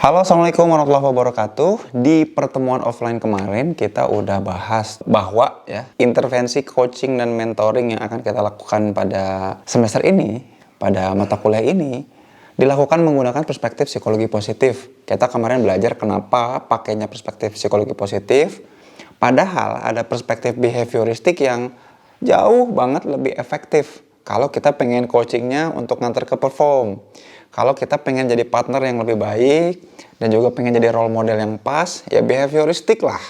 Halo, Assalamualaikum warahmatullahi wabarakatuh. Di pertemuan offline kemarin kita udah bahas bahwa intervensi coaching dan mentoring yang akan kita lakukan pada semester ini, pada mata kuliah ini, dilakukan menggunakan perspektif psikologi positif. Kita kemarin belajar kenapa pakainya perspektif psikologi positif, padahal ada perspektif behavioristik yang jauh banget lebih efektif kalau kita pengen coachingnya untuk nganter ke perform. Kalau kita pengen jadi partner yang lebih baik dan juga pengen jadi role model yang pas, ya behavioristik lah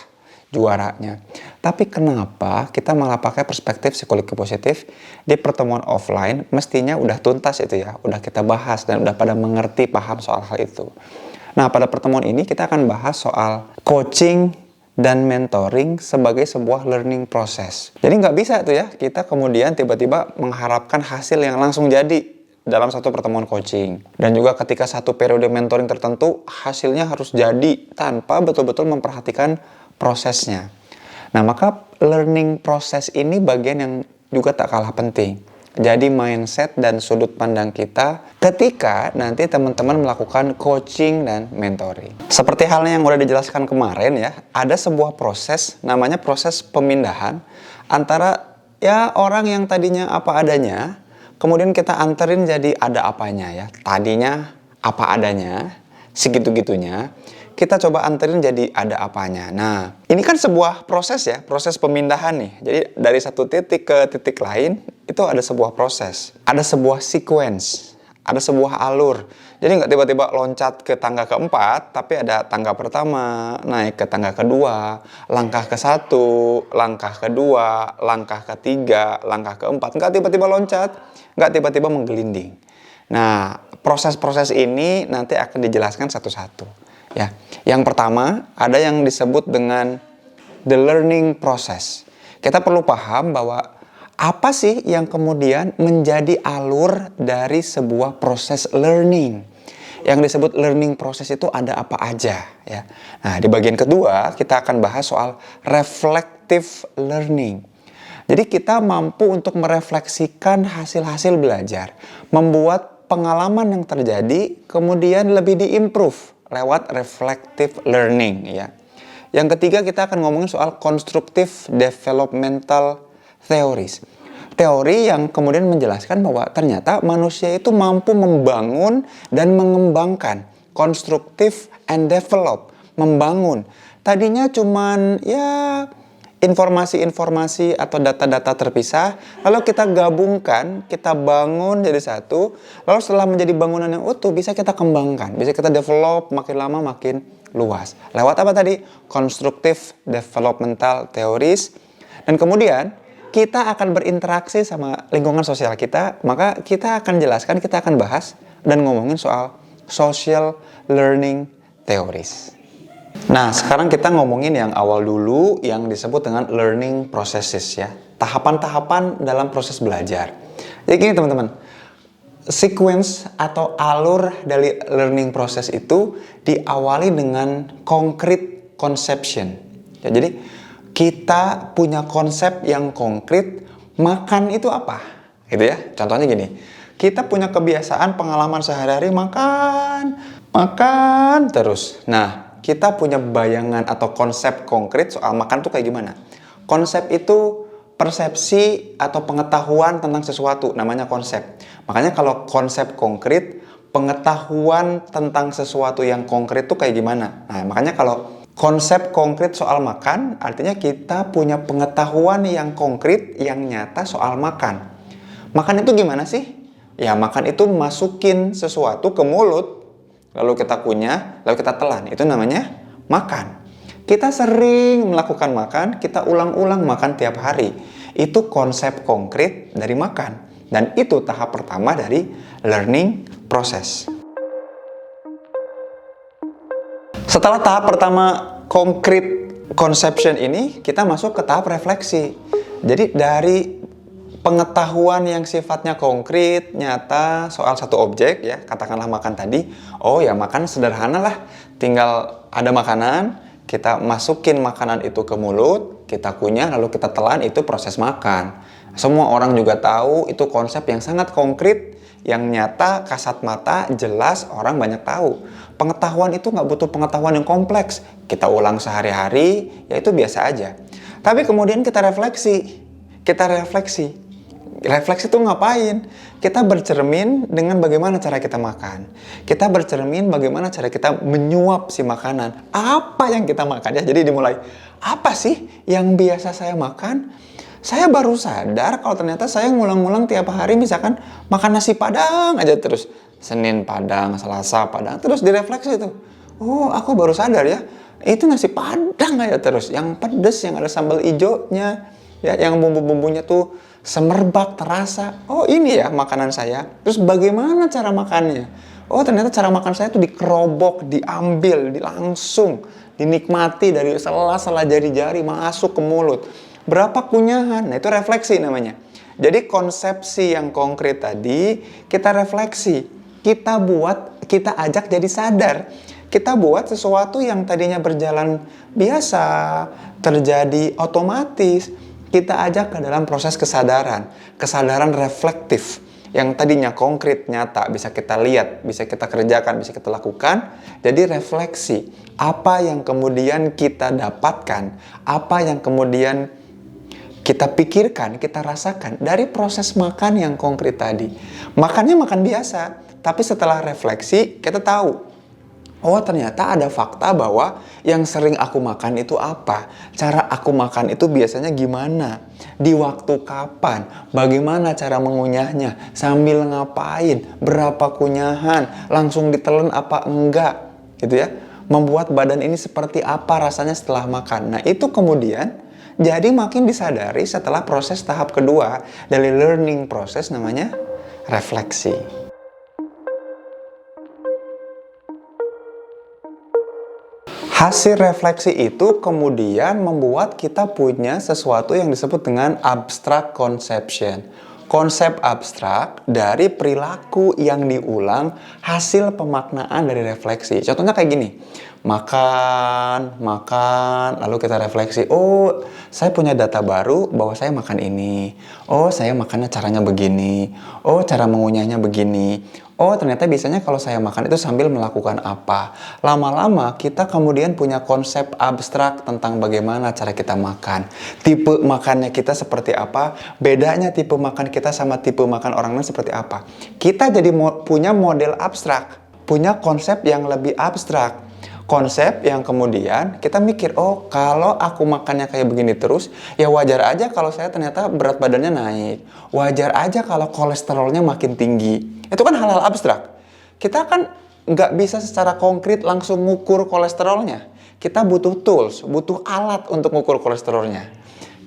juaranya. Tapi kenapa kita malah pakai perspektif psikologi positif di pertemuan offline? Mestinya udah tuntas itu ya, udah kita bahas dan udah pada mengerti, paham soal hal itu. Nah, pada pertemuan ini kita akan bahas soal coaching dan mentoring sebagai sebuah learning process. Jadi nggak bisa tuh ya, kita kemudian tiba-tiba mengharapkan hasil yang langsung jadi dalam satu pertemuan coaching. Dan juga ketika satu periode mentoring tertentu, hasilnya harus jadi tanpa betul-betul memperhatikan prosesnya. Nah, maka learning process ini bagian yang juga tak kalah penting. Jadi mindset dan sudut pandang kita ketika nanti teman-teman melakukan coaching dan mentoring. Seperti halnya yang udah dijelaskan kemarin ya, ada sebuah proses, namanya proses pemindahan antara orang yang tadinya apa adanya, kemudian kita anterin jadi ada apanya ya. Tadinya apa adanya, segitu-gitunya, kita coba anterin jadi ada apanya. Nah, ini kan sebuah proses ya, proses pemindahan nih. Jadi dari satu titik ke titik lain, itu ada sebuah proses. Ada sebuah sequence, ada sebuah alur. Jadi nggak tiba-tiba loncat ke tangga keempat, tapi ada tangga pertama, naik ke tangga kedua, langkah ke satu, langkah kedua, langkah ketiga, langkah keempat. Nggak tiba-tiba loncat, nggak tiba-tiba menggelinding. Nah, proses-proses ini nanti akan dijelaskan satu-satu. Ya, yang pertama ada yang disebut dengan the learning process. Kita perlu paham bahwa apa sih yang kemudian menjadi alur dari sebuah proses learning. Yang disebut learning process itu ada apa aja ya. Nah, di bagian kedua kita akan bahas soal reflective learning. Jadi kita mampu untuk merefleksikan hasil-hasil belajar, membuat pengalaman yang terjadi kemudian lebih diimprove lewat reflective learning ya. Yang ketiga kita akan ngomongin soal constructive developmental theories. Teori yang kemudian menjelaskan bahwa ternyata manusia itu mampu membangun dan mengembangkan, constructive and develop, membangun. Tadinya cuman informasi-informasi atau data-data terpisah, lalu kita gabungkan, kita bangun jadi satu, lalu setelah menjadi bangunan yang utuh bisa kita kembangkan, bisa kita develop makin lama makin luas. Lewat apa tadi? Constructive developmental theories. Dan kemudian kita akan berinteraksi sama lingkungan sosial kita, maka kita akan jelaskan, kita akan bahas dan ngomongin soal social learning theories. Nah, sekarang kita ngomongin yang awal dulu yang disebut dengan learning processes ya. Tahapan-tahapan dalam proses belajar. Jadi gini teman-teman, sequence atau alur dari learning process itu diawali dengan concrete conception. Ya, jadi kita punya konsep yang konkret, makan itu apa? Gitu ya. Contohnya gini, kita punya kebiasaan pengalaman sehari-hari makan terus. Nah, kita punya bayangan atau konsep konkret soal makan tuh kayak gimana. Konsep itu persepsi atau pengetahuan tentang sesuatu, namanya konsep. Makanya kalau konsep konkret, pengetahuan tentang sesuatu yang konkret tuh kayak gimana. Nah, makanya kalau konsep konkret soal makan, artinya kita punya pengetahuan yang konkret, yang nyata soal makan. Makan itu gimana sih? Ya, makan itu masukin sesuatu ke mulut, lalu kita kunyah, lalu kita telan. Itu namanya makan. Kita sering melakukan makan, kita ulang-ulang makan tiap hari. Itu konsep konkret dari makan. Dan itu tahap pertama dari learning process. Setelah tahap pertama concrete conception ini, kita masuk ke tahap refleksi. Jadi dari pengetahuan yang sifatnya konkret, nyata soal satu objek ya, katakanlah makan tadi. Oh ya, makan sederhana lah. Tinggal ada makanan, kita masukin makanan itu ke mulut, kita kunyah lalu kita telan, itu proses makan. Semua orang juga tahu itu konsep yang sangat konkret Yang nyata, kasat mata, jelas, orang banyak tahu. Pengetahuan itu nggak butuh pengetahuan yang kompleks. Kita ulang sehari-hari, ya itu biasa aja. Tapi kemudian kita refleksi. Refleksi itu ngapain? Kita bercermin dengan bagaimana cara kita makan. Kita bercermin bagaimana cara kita menyuap si makanan. Apa yang kita makan ya? Jadi dimulai, apa sih yang biasa saya makan? Saya baru sadar kalau ternyata saya ngulang-ngulang tiap hari misalkan makan nasi Padang aja terus. Senin Padang, Selasa Padang, terus direfleksi itu. Oh, aku baru sadar ya. Itu nasi Padang aja terus. Yang pedes, yang ada sambal ijonya. Ya, yang bumbu-bumbunya tuh semerbak terasa. Oh, ini ya makanan saya. Terus bagaimana cara makannya? Oh, ternyata cara makan saya tuh dikerobok, diambil, langsung dinikmati dari sela-sela jari-jari masuk ke mulut. Berapa kunyahan? Nah, itu refleksi namanya. Jadi konsepsi yang konkret tadi kita refleksi. Kita ajak jadi sadar. Kita buat sesuatu yang tadinya berjalan biasa, terjadi otomatis. Kita ajak ke dalam proses kesadaran reflektif yang tadinya konkret, nyata, bisa kita lihat, bisa kita kerjakan, bisa kita lakukan. Jadi refleksi, apa yang kemudian kita dapatkan, apa yang kemudian kita pikirkan, kita rasakan dari proses makan yang konkret tadi. Makannya makan biasa, tapi setelah refleksi kita tahu, oh ternyata ada fakta bahwa yang sering aku makan itu apa? Cara aku makan itu biasanya gimana? Di waktu kapan? Bagaimana cara mengunyahnya? Sambil ngapain? Berapa kunyahan? Langsung ditelan apa enggak? Gitu ya. Membuat badan ini seperti apa rasanya setelah makan. Nah itu kemudian jadi makin disadari setelah proses tahap kedua dari learning proses namanya refleksi. Hasil refleksi itu kemudian membuat kita punya sesuatu yang disebut dengan abstract conception. Konsep abstrak dari perilaku yang diulang hasil pemaknaan dari refleksi. Contohnya kayak gini. Makan, lalu kita refleksi. Oh, saya punya data baru bahwa saya makan ini. Oh, saya makannya caranya begini. Oh, cara mengunyahnya begini. Oh, ternyata biasanya kalau saya makan itu sambil melakukan apa. Lama-lama kita kemudian punya konsep abstrak tentang bagaimana cara kita makan. Tipe makannya kita seperti apa. Bedanya tipe makan kita sama tipe makan orang lain seperti apa. Kita jadi punya model abstrak. Punya konsep yang lebih abstrak. Konsep yang kemudian kita mikir, oh kalau aku makannya kayak begini terus, ya wajar aja kalau saya ternyata berat badannya naik. Wajar aja kalau kolesterolnya makin tinggi. Itu kan hal-hal abstrak. Kita kan nggak bisa secara konkret langsung ngukur kolesterolnya. Kita butuh tools, butuh alat untuk ngukur kolesterolnya.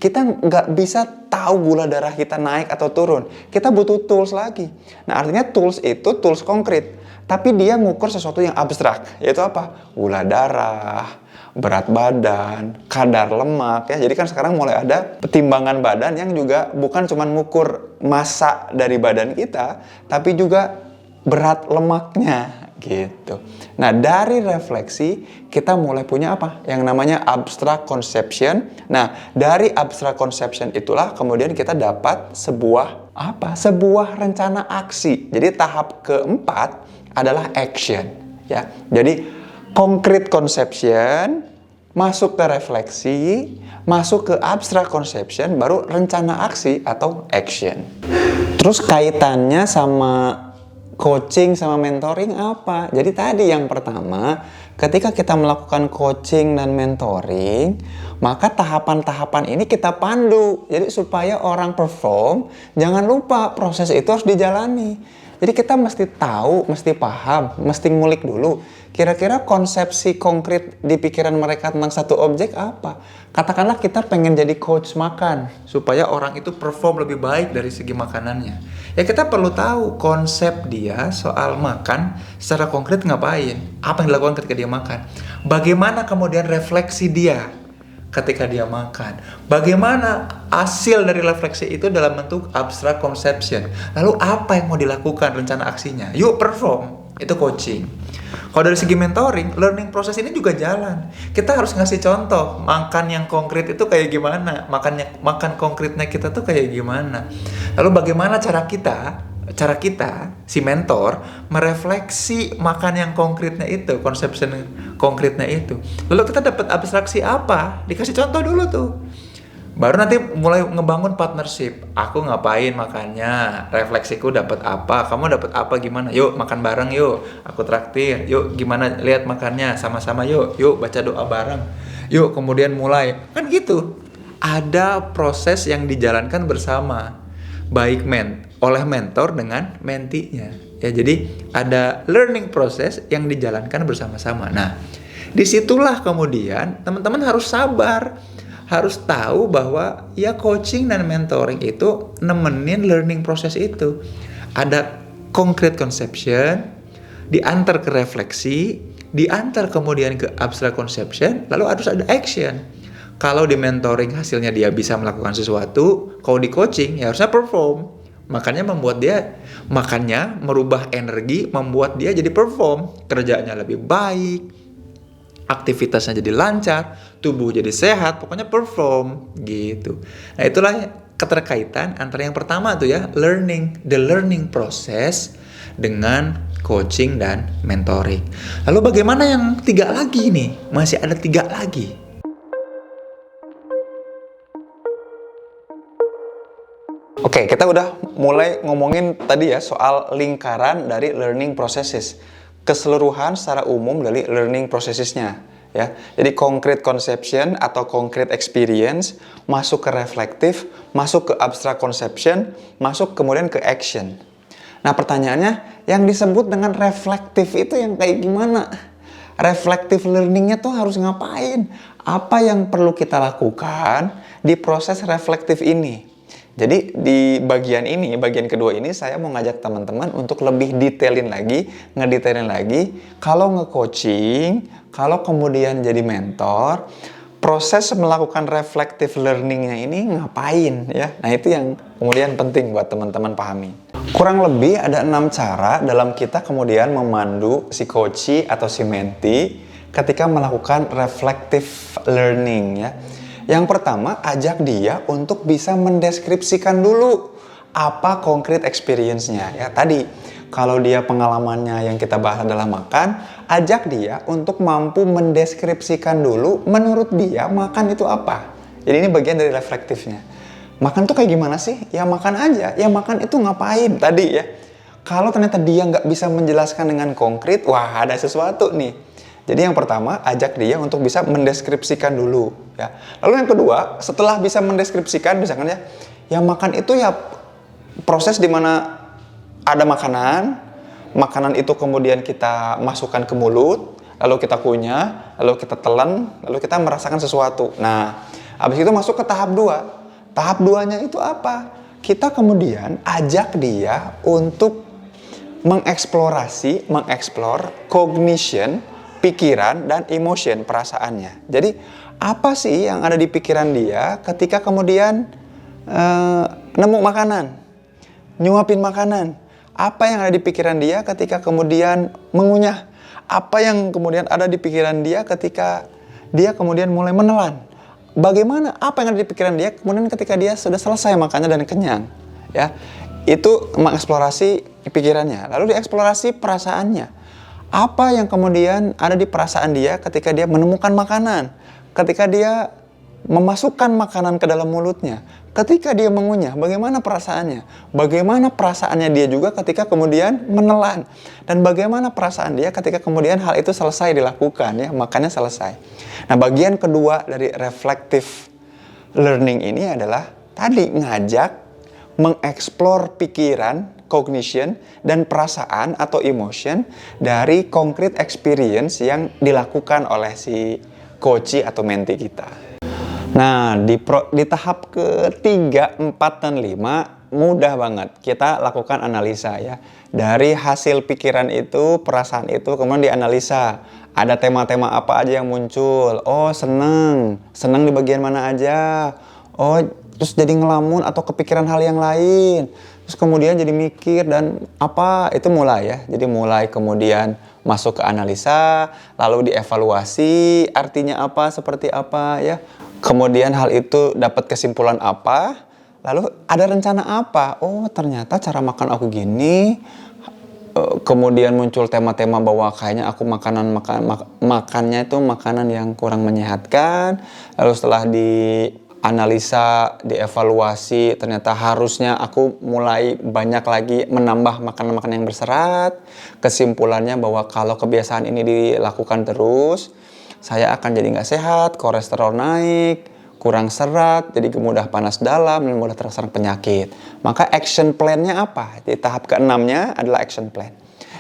Kita nggak bisa tahu gula darah kita naik atau turun. Kita butuh tools lagi. Nah artinya tools itu tools konkret. Tapi dia ngukur sesuatu yang abstrak, yaitu apa? Gula darah, berat badan, kadar lemak ya. Jadi kan sekarang mulai ada timbangan badan yang juga bukan cuma ngukur massa dari badan kita, tapi juga berat lemaknya gitu. Nah, dari refleksi kita mulai punya apa? Yang namanya abstract conception. Nah, dari abstract conception itulah kemudian kita dapat sebuah apa? Sebuah rencana aksi. Jadi tahap keempat adalah action ya. Jadi concrete conception masuk ke refleksi, masuk ke abstract conception, baru rencana aksi atau action. Terus kaitannya sama coaching sama mentoring apa? Jadi tadi yang pertama, ketika kita melakukan coaching dan mentoring, maka tahapan-tahapan ini kita pandu. Jadi supaya orang perform, jangan lupa proses itu harus dijalani. Jadi kita mesti tahu, mesti paham, mesti ngulik dulu. Kira-kira konsepsi konkret di pikiran mereka tentang satu objek apa? Katakanlah kita pengen jadi coach makan, supaya orang itu perform lebih baik dari segi makanannya. Ya kita perlu tahu konsep dia soal makan secara konkret ngapain. Apa yang dilakukan ketika dia makan. Bagaimana kemudian refleksi dia ketika dia makan. Bagaimana hasil dari refleksi itu dalam bentuk abstract conception. Lalu apa yang mau dilakukan rencana aksinya? Yuk perform. Itu coaching. Kalau dari segi mentoring, learning proses ini juga jalan. Kita harus ngasih contoh makan yang konkret itu kayak gimana. Makan konkretnya kita tuh kayak gimana. Lalu bagaimana cara kita cara kita, si mentor, merefleksi makan yang konkretnya itu, conception konkretnya itu. Lalu kita dapat abstraksi apa? Dikasih contoh dulu tuh. Baru nanti mulai ngebangun partnership. Aku ngapain makannya? Refleksiku dapat apa? Kamu dapat apa gimana? Yuk makan bareng yuk. Aku traktir. Yuk gimana lihat makannya sama-sama yuk. Yuk baca doa bareng. Yuk kemudian mulai. Kan gitu. Ada proses yang dijalankan bersama. Baik oleh mentor dengan mentinya. Ya, jadi ada learning process yang dijalankan bersama-sama. Nah, disitulah kemudian teman-teman harus sabar. Harus tahu bahwa ya coaching dan mentoring itu nemenin learning proses itu. Ada concrete conception, diantar ke refleksi, diantar kemudian ke abstract conception, lalu harus ada action. Kalau di mentoring hasilnya dia bisa melakukan sesuatu, kalau di coaching ya harusnya perform. Makanya merubah energi, membuat dia jadi perform, kerjanya lebih baik, aktivitasnya jadi lancar, tubuh jadi sehat, pokoknya perform gitu. Nah, itulah keterkaitan antara yang pertama tuh ya, the learning process dengan coaching dan mentoring. Lalu bagaimana yang 3 lagi nih? Masih ada 3 lagi. Oke, kita udah mulai ngomongin tadi ya soal lingkaran dari learning processes. Keseluruhan secara umum dari learning processesnya ya. Jadi concrete conception atau concrete experience, masuk ke reflective, masuk ke abstract conception, masuk kemudian ke action. Nah, pertanyaannya yang disebut dengan reflective itu yang kayak gimana? Reflective learningnya tuh harus ngapain? Apa yang perlu kita lakukan di proses reflective ini? Jadi di bagian kedua ini saya mau ngajak teman-teman untuk lebih ngedetailin lagi, kalau nge-coaching, kalau kemudian jadi mentor, proses melakukan reflective learningnya ini ngapain ya? Nah, itu yang kemudian penting buat teman-teman pahami. Kurang lebih ada 6 cara dalam kita kemudian memandu si coachee atau si mentee ketika melakukan reflective learning ya. Yang pertama, ajak dia untuk bisa mendeskripsikan dulu apa concrete experience-nya ya. Tadi, kalau dia pengalamannya yang kita bahas adalah makan, ajak dia untuk mampu mendeskripsikan dulu menurut dia makan itu apa. Jadi ini bagian dari reflektifnya. Makan tuh kayak gimana sih? Ya makan aja. Ya makan itu ngapain tadi ya. Kalau ternyata dia nggak bisa menjelaskan dengan konkret, wah ada sesuatu nih. Jadi yang pertama, ajak dia untuk bisa mendeskripsikan dulu ya. Lalu yang kedua, setelah bisa mendeskripsikan misalkan ya makan itu ya proses di mana ada makanan itu kemudian kita masukkan ke mulut, lalu kita kunyah, lalu kita telan, lalu kita merasakan sesuatu. Nah, habis itu masuk ke tahap 2. Tahap 2-nya itu apa? Kita kemudian ajak dia untuk mengeksplor cognition, pikiran dan emotion, perasaannya. Jadi apa sih yang ada di pikiran dia ketika kemudian nemu makanan, nyuapin makanan? Apa yang ada di pikiran dia ketika kemudian mengunyah? Apa yang kemudian ada di pikiran dia ketika dia kemudian mulai menelan? Bagaimana? Apa yang ada di pikiran dia kemudian ketika dia sudah selesai makannya dan kenyang? Ya, itu mengeksplorasi pikirannya. Lalu dieksplorasi perasaannya. Apa yang kemudian ada di perasaan dia ketika dia menemukan makanan, ketika dia memasukkan makanan ke dalam mulutnya, ketika dia mengunyah, bagaimana perasaannya? Bagaimana perasaannya dia juga ketika kemudian menelan, dan bagaimana perasaan dia ketika kemudian hal itu selesai dilakukan ya, makannya selesai. Nah, bagian kedua dari reflective learning ini adalah tadi ngajak mengeksplor pikiran, cognition, dan perasaan atau emotion dari concrete experience yang dilakukan oleh si coachee atau mentee kita. Nah, di tahap ke-3, 4, dan 5 mudah banget kita lakukan analisa ya. Dari hasil pikiran itu, perasaan itu kemudian dianalisa. Ada tema-tema apa aja yang muncul. Oh, seneng di bagian mana aja. Oh, terus jadi ngelamun atau kepikiran hal yang lain. Terus kemudian jadi mikir dan apa, itu mulai ya. Jadi mulai kemudian masuk ke analisa, lalu dievaluasi artinya apa, seperti apa ya. Kemudian hal itu dapat kesimpulan apa, Lalu ada rencana apa? Oh, ternyata cara makan aku gini. Kemudian muncul tema-tema bahwa kayaknya aku makannya itu makanan yang kurang menyehatkan. Lalu setelah dianalisa, dievaluasi, ternyata harusnya aku mulai banyak lagi menambah makanan-makanan yang berserat. Kesimpulannya bahwa kalau kebiasaan ini dilakukan terus, saya akan jadi nggak sehat, kolesterol naik, kurang serat, jadi mudah panas dalam, dan mudah terserang penyakit. Maka action plan-nya apa? Di tahap ke-6-nya adalah action plan.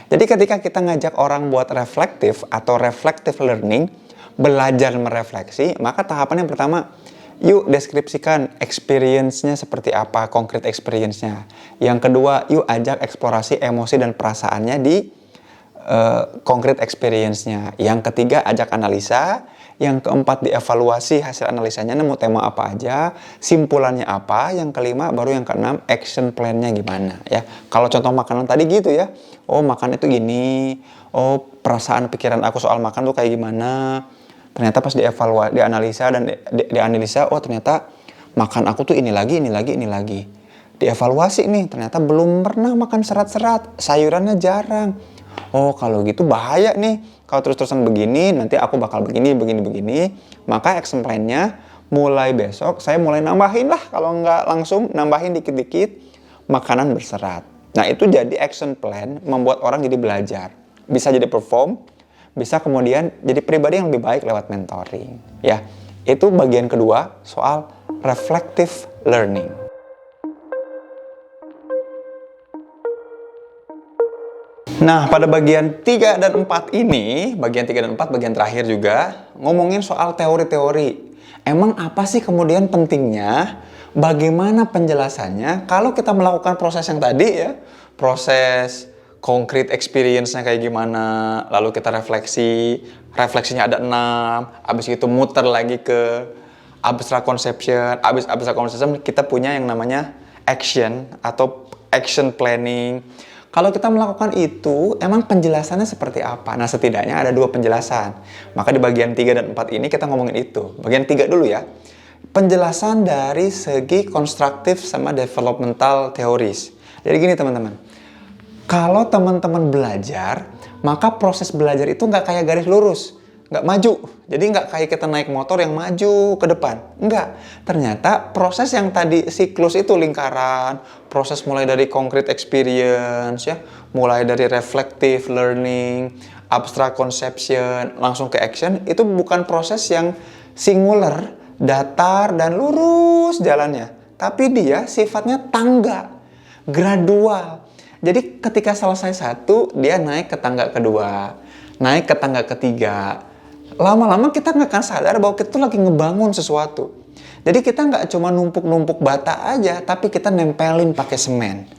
Jadi ketika kita ngajak orang buat reflektif atau reflective learning, belajar merefleksi, maka tahapan yang pertama, yuk deskripsikan experience-nya seperti apa, concrete experience-nya. Yang kedua, yuk ajak eksplorasi emosi dan perasaannya di concrete experience-nya. Yang ketiga, ajak analisa. Yang keempat, dievaluasi hasil analisanya, nemu tema apa aja, simpulannya apa. Yang kelima, baru yang keenam, action plan-nya gimana ya. Kalau contoh makanan tadi gitu ya, oh makan itu gini, oh perasaan pikiran aku soal makan tuh kayak gimana. Ternyata pas dianalisa dan dianalisa, oh ternyata makan aku tuh ini lagi. Dievaluasi nih, ternyata belum pernah makan serat-serat, sayurannya jarang. Oh kalau gitu bahaya nih. Kalau terus-terusan begini, nanti aku bakal begini. Maka action plan-nya mulai besok saya mulai nambahin lah. Kalau nggak langsung nambahin dikit-dikit makanan berserat. Nah itu jadi action plan membuat orang jadi belajar. Bisa jadi perform, bisa kemudian jadi pribadi yang lebih baik lewat mentoring. Ya, itu bagian kedua soal reflective learning. Nah, pada bagian 3 dan 4 ini, bagian terakhir juga, ngomongin soal teori-teori. Emang apa sih kemudian pentingnya, bagaimana penjelasannya, kalau kita melakukan proses yang tadi ya, proses concrete experience-nya kayak gimana, lalu kita refleksinya ada 6, habis itu muter lagi ke abstract conception, habis abstract conception kita punya yang namanya action atau action planning. Kalau kita melakukan itu, emang penjelasannya seperti apa? Nah, setidaknya ada 2 penjelasan. Maka di bagian 3 dan 4 ini kita ngomongin itu. Bagian 3 dulu ya. Penjelasan dari segi konstruktif sama developmental teoris. Jadi gini teman-teman. Kalau teman-teman belajar, maka proses belajar itu nggak kayak garis lurus. Nggak maju. Jadi nggak kayak kita naik motor yang maju ke depan. Nggak. Ternyata proses yang tadi siklus itu lingkaran, proses mulai dari concrete experience, ya, mulai dari reflective learning, abstract conception, langsung ke action, itu bukan proses yang singular, datar, dan lurus jalannya. Tapi dia sifatnya tangga, gradual. Jadi ketika selesai satu, dia naik ke tangga kedua, naik ke tangga ketiga. Lama-lama kita nggak akan sadar bahwa kita tuh lagi ngebangun sesuatu. Jadi kita nggak cuma numpuk-numpuk bata aja, tapi kita nempelin pakai semen.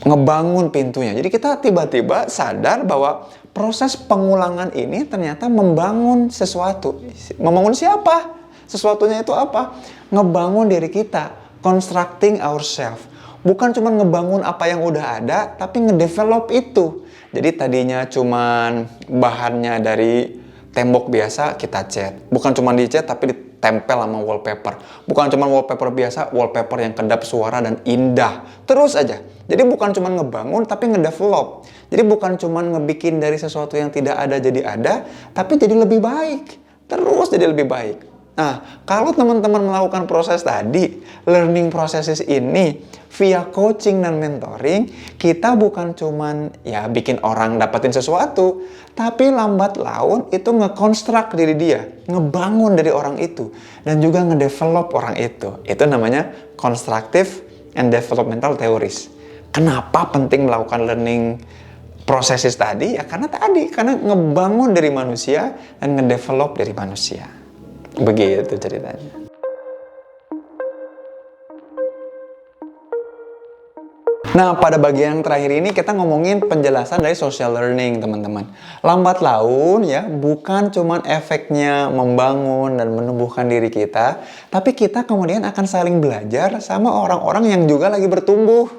Ngebangun pintunya. Jadi kita tiba-tiba sadar bahwa proses pengulangan ini ternyata membangun sesuatu. Membangun siapa? Sesuatunya itu apa? Ngebangun diri kita. Constructing ourselves. Bukan cuma ngebangun apa yang udah ada, tapi ngedevelop itu. Jadi tadinya cuman bahannya dari tembok biasa kita cat. Bukan cuma dicat tapi ditempel sama wallpaper. Bukan cuma wallpaper biasa, wallpaper yang kedap suara dan indah. Terus aja. Jadi bukan cuma ngebangun tapi ngedevelop. Jadi bukan cuma ngebikin dari sesuatu yang tidak ada jadi ada, tapi jadi lebih baik. Terus jadi lebih baik. Nah, kalau teman-teman melakukan proses tadi, learning processes ini via coaching dan mentoring, kita bukan cuman ya bikin orang dapetin sesuatu, tapi lambat laun itu ngekonstruk diri dia, ngebangun dari orang itu, dan juga ngedevelop orang itu. Itu namanya constructive and developmental theories. Kenapa penting melakukan learning processes tadi? Ya karena ngebangun dari manusia dan ngedevelop dari manusia. Begitu ceritanya. Nah, pada bagian yang terakhir ini kita ngomongin penjelasan dari social learning, teman-teman. Lambat laun ya, bukan cuman efeknya membangun dan menumbuhkan diri kita, tapi kita kemudian akan saling belajar sama orang-orang yang juga lagi bertumbuh.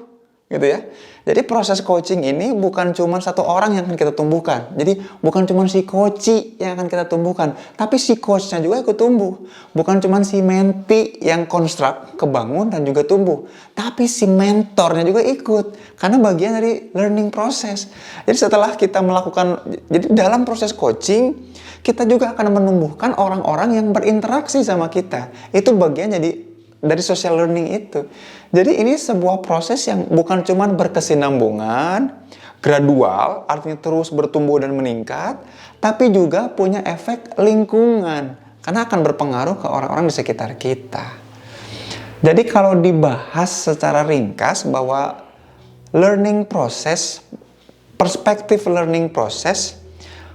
gitu ya. Jadi proses coaching ini bukan cuma satu orang yang akan kita tumbuhkan. Jadi bukan cuma si coach yang akan kita tumbuhkan, tapi si coachnya juga ikut tumbuh. Bukan cuma si mentee yang construct, kebangun dan juga tumbuh, tapi si mentornya juga ikut. Karena bagian dari learning process. Jadi setelah kita melakukan, jadi dalam proses coaching, kita juga akan menumbuhkan orang-orang yang berinteraksi sama kita. Itu bagian dari social learning itu. Jadi ini sebuah proses yang bukan cuma berkesinambungan, gradual, artinya terus bertumbuh dan meningkat, tapi juga punya efek lingkungan. Karena akan berpengaruh ke orang-orang di sekitar kita. Jadi kalau dibahas secara ringkas bahwa learning process, perspektif learning process,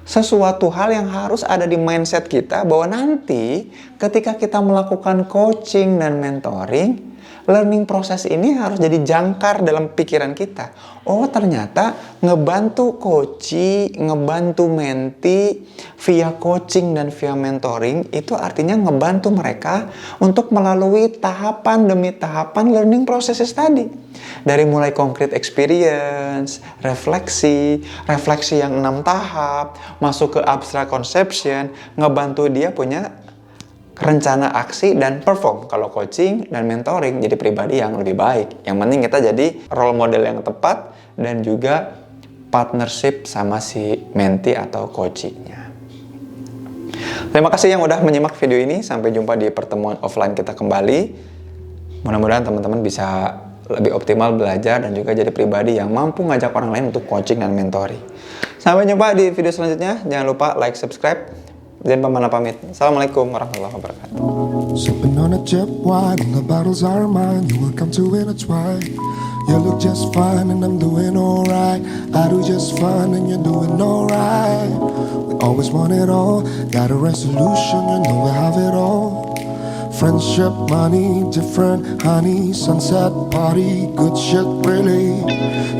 sesuatu hal yang harus ada di mindset kita bahwa nanti ketika kita melakukan coaching dan mentoring, learning process ini harus jadi jangkar dalam pikiran kita. Oh ternyata ngebantu coaching, ngebantu mentee via coaching dan via mentoring itu artinya ngebantu mereka untuk melalui tahapan demi tahapan learning processes tadi. Dari mulai concrete experience, refleksi yang 6 tahap, masuk ke abstract conception, ngebantu dia punya rencana aksi dan perform kalau coaching dan mentoring jadi pribadi yang lebih baik. Yang penting kita jadi role model yang tepat dan juga partnership sama si mentee atau coachingnya. Terima kasih yang udah menyimak video ini. Sampai jumpa di pertemuan offline kita kembali. Mudah-mudahan teman-teman bisa lebih optimal belajar dan juga jadi pribadi yang mampu ngajak orang lain untuk coaching dan mentoring. Sampai jumpa di video selanjutnya. Jangan lupa like, subscribe. Dan Pamana pamit. Assalamualaikum warahmatullahi wabarakatuh. Sipping on a jet wine and the bottles are mine. You will come to intertwine. You look just fine and I'm doing alright. I do just fine and you're doing alright. We always want it all. Got a resolution, you know we have it all. Friendship, money, different honey, sunset party, good shit really.